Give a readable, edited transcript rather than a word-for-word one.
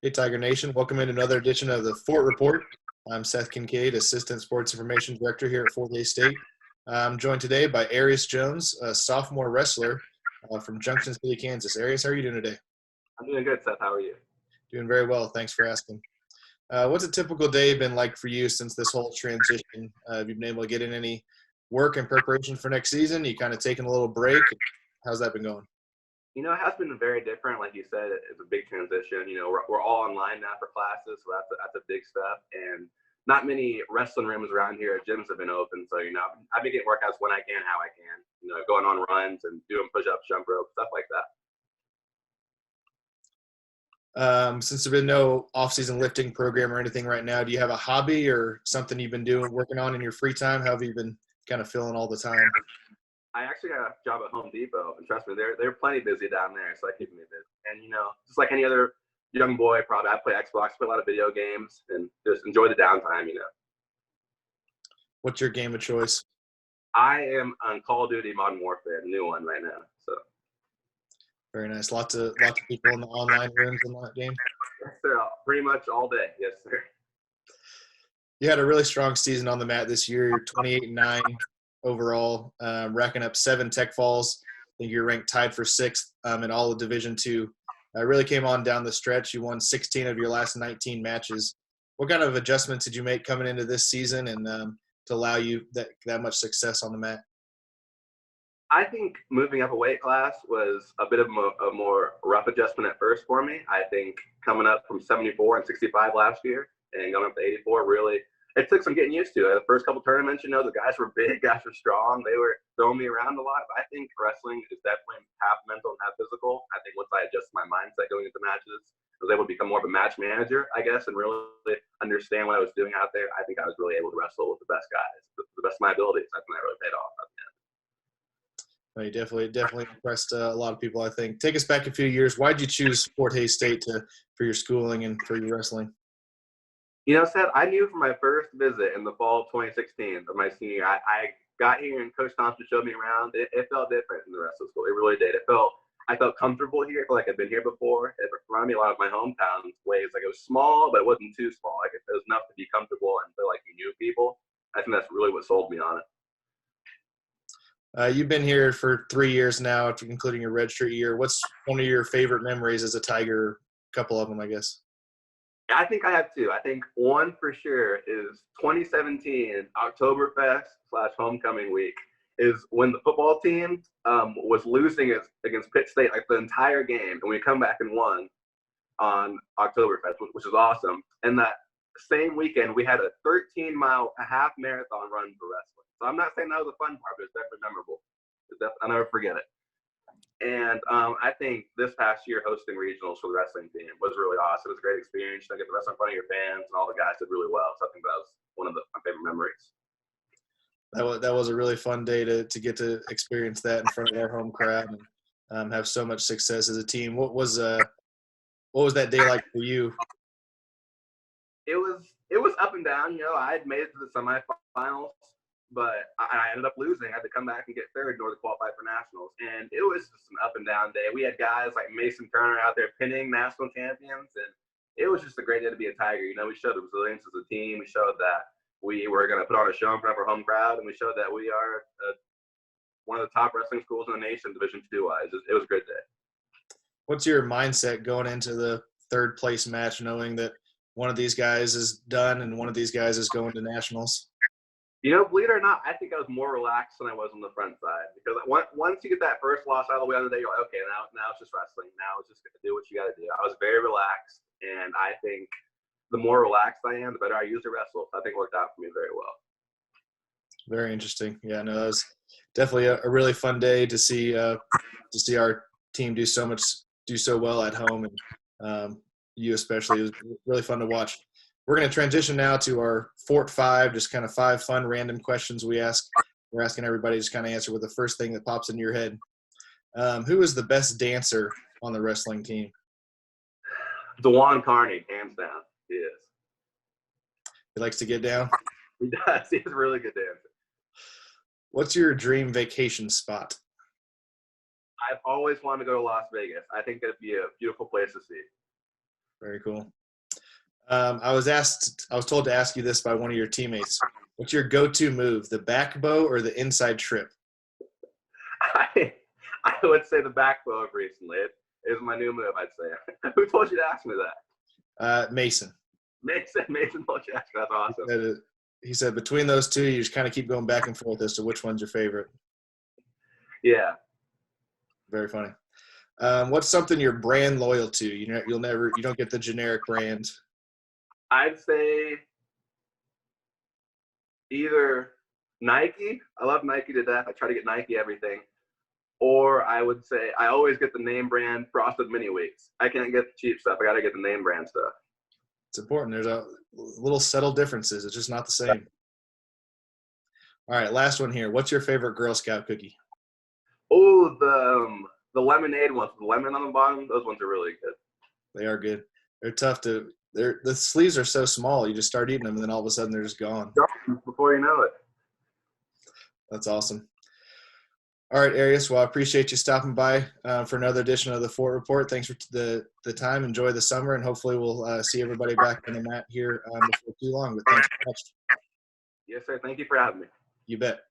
Hey, Tiger Nation. Welcome in another edition of the Fort Report. I'm Seth Kincaid, Assistant Sports Information Director here at Fort Hays State. I'm joined today by Aryus Jones, a sophomore wrestler from Junction City, Kansas. Aryus, how are you doing today? I'm doing good, Seth. How are you? Doing very well. Thanks for asking. What's a typical day been like for you since this whole transition? Have you been able to get in any work in preparation for next season? You kind of taking a little break? How's that been going? It has been very different. Like you said, it's a big transition. We're all online now for classes, so that's a big step. And not many wrestling rooms around here. Gyms have been open, so I've been getting workouts when I can, how I can. Going on runs and doing push-ups, jump rope, stuff like that. Since there's been no off-season lifting program or anything right now, do you have a hobby or something you've been working on in your free time? How have you been kind of filling all the time? I actually got a job at Home Depot, and trust me, they're plenty busy down there, so I keep me busy. And just like any other young boy, probably I play Xbox, play a lot of video games, and just enjoy the downtime. What's your game of choice? I am on Call of Duty Modern Warfare, the new one right now. So very nice. Lots of people in the online rooms in that game. Yes, sir. Pretty much all day. Yes, sir. You had a really strong season on the mat this year. You're 28-9 overall, racking up 7 tech falls. I think you're ranked tied for 6th in all of Division II. Really came on down the stretch. You won 16 of your last 19 matches. What kind of adjustments did you make coming into this season and to allow you that much success on the mat? I think moving up a weight class was a bit of a more rough adjustment at first for me. I think coming up from 74 and 65 last year and going up to 84 really – it took some getting used to. The first couple tournaments, the guys were big, guys were strong. They were throwing me around a lot. But I think wrestling is definitely half mental and half physical. I think once I adjusted my mindset going into matches, I was able to become more of a match manager, I guess, and really understand what I was doing out there. I think I was really able to wrestle with the best guys, the best of my abilities. I think that really paid off at the end. Well, you definitely impressed a lot of people, I think. Take us back a few years. Why did you choose Fort Hays State for your schooling and for your wrestling? Seth, I knew from my first visit in the fall of 2016 of my senior year, I got here and Coach Thompson showed me around. It felt different than the rest of the school. It really did. I felt comfortable here. I felt like I'd been here before. It reminded me a lot of my hometown ways. Like it was small, but it wasn't too small. Like it was enough to be comfortable and feel like you knew people. I think that's really what sold me on it. You've been here for 3 years now, including your redshirt year. What's one of your favorite memories as a Tiger? A couple of them, I guess. I think I have 2. I think one for sure is 2017 Oktoberfest/homecoming week is when the football team was losing against Pitt State like the entire game, and we come back and won on Oktoberfest, which is awesome. And that same weekend, we had a 13-mile half marathon run for wrestling. So I'm not saying that was the fun part, but it's definitely memorable. I'll never forget it. And I think this past year hosting regionals for the wrestling team was really awesome. It was a great experience. You get to wrestle in front of your fans, and all the guys did really well. So I think that was one of my favorite memories. That was a really fun day to get to experience that in front of our home crowd and have so much success as a team. What was that day like for you? It was up and down. I had made it to the semifinals, but I ended up losing. I had to come back and get third in order to qualify for nationals. And it was just an up and down day. We had guys like Mason Turner out there pinning national champions. And it was just a great day to be a Tiger. We showed the resilience as a team. We showed that we were going to put on a show in front of our home crowd. And we showed that we are one of the top wrestling schools in the nation, Division II-wise. It was a great day. What's your mindset going into the third place match, knowing that one of these guys is done and one of these guys is going to nationals? Believe it or not, I think I was more relaxed than I was on the front side because once you get that first loss out of the way on the day, you're like, okay, now it's just wrestling. Now it's just going to do what you got to do. I was very relaxed, and I think the more relaxed I am, the better I usually wrestle. So I think it worked out for me very well. Very interesting. Yeah, no, that was definitely a really fun day to see our team do so well at home, and you especially. It was really fun to watch. We're going to transition now to our Fort 5, just kind of 5 fun random questions we're asking everybody to just kind of answer with the first thing that pops into your head. Who is the best dancer on the wrestling team? DeJuan Carney, hands down. He is. He likes to get down? He does. He's a really good dancer. What's your dream vacation spot? I've always wanted to go to Las Vegas. I think that'd be a beautiful place to see. Very cool. I was told to ask you this by one of your teammates. What's your go-to move, the back bow or the inside trip? I would say the back bow recently. It is my new move, I'd say. Who told you to ask me that? Mason. Mason told you to ask me. That's awesome. He said between those two, you just kind of keep going back and forth as to which one's your favorite. Yeah. Very funny. What's something you're brand loyal to? You don't get the generic brand. I'd say either Nike. I love Nike to death. I try to get Nike everything. Or I would say I always get the name brand Frosted Mini Wheats. I can't get the cheap stuff. I got to get the name brand stuff. It's important. There's a little subtle differences. It's just not the same. All right, last one here. What's your favorite Girl Scout cookie? Oh, the lemonade ones, the lemon on the bottom. Those ones are really good. They are good. They're tough to. The sleeves are so small. You just start eating them, and then all of a sudden they're just gone. Before you know it. That's awesome. All right, Aryus. Well, I appreciate you stopping by for another edition of the Fort Report. Thanks for the time. Enjoy the summer, and hopefully we'll see everybody back on the mat here before too long. But thanks so much. Yes, sir. Thank you for having me. You bet.